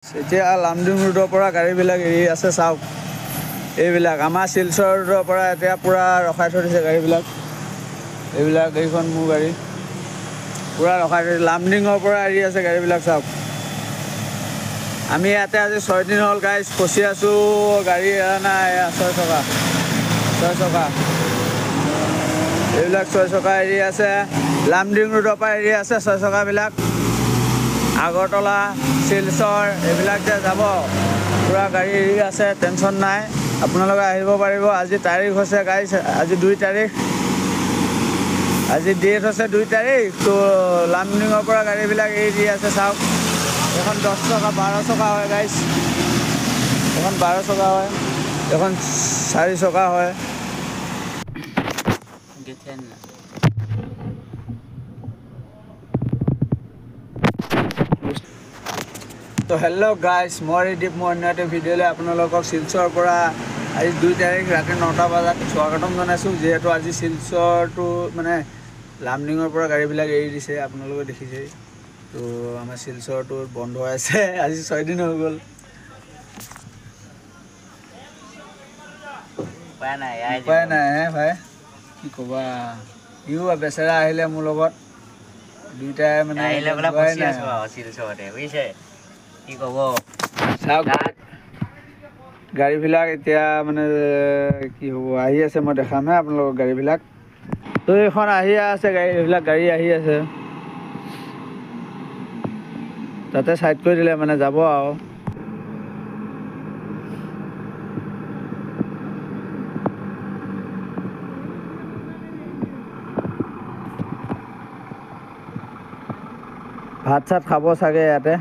এতিয়া লামডিং ৰোডৰ পৰা গাড়ীবিলাক এৰি আছে চাওক এইবিলাক আমাৰ শিলচৰ ৰোডৰ পৰা এতিয়া পূৰা ৰখাই থৈ দিছে গাড়ীবিলাক এইবিলাক এইখন মোৰ গাড়ী পূৰা ৰখাই থৈ লামডিঙৰ পৰা এৰি আছে গাড়ীবিলাক চাওক আমি ইয়াতে আজি 6 দিন হ'ল গাইজ ফচি আছোঁ গাড়ী এৰা নাই 6 চকা এইবিলাক 6 চকা এৰি আছে লামডিং ৰোডৰ পৰা এৰি আছে 6 চকাবিলাক আগৰতলা শিলচৰ এইবিলাক যে যাব পূৰা গাড়ী এৰি আছে টেনশ্যন নাই আপোনালোকে আহিব পাৰিব আজি তাৰিখ হৈছে গাইজ আজি 2 তাৰিখ আজি ডেট হৈছে 2 তাৰিখ তো লামডিঙৰ পৰা গাড়ীবিলাক এৰি দি আছে চাওক এখন 10 চকা 12 চকা হয় গাইজ এখন 12 চকা হয় এখন 4 চকা হয় তো হেল্ল' গাইজ মই ৰিদীপ মই অন্য এটা ভিডিঅ'লৈ আপোনালোকক শিলচৰৰ পৰা আজি 2 তাৰিখ ৰাতি 9টা বজাত স্বাগতম জনাইছোঁ যিহেতু আজি শিলচৰটো মানে লামডিঙৰ পৰা গাড়ীবিলাক এৰি দিছে আপোনালোকে দেখিছেই তো আমাৰ শিলচৰটো বন্ধ হৈ আছে আজি 6 দিন হৈ গ'ল উপায় নাই ভাই কি ক'বা ইও বেচেৰা আহিলে মোৰ লগত দুইটাই মানে কি ক'ব চাওক গাড়ীবিলাক এতিয়া মানে কি হ'ব আহি আছে মই দেখামহে আপোনালোকক গাড়ীবিলাক তো এইখন আহি আছে এইবিলাক গাড়ী আহি আছে তাতে ছাইড কৰি দিলে মানে যাব আৰু ভাত চাত খাব চাগে ইয়াতে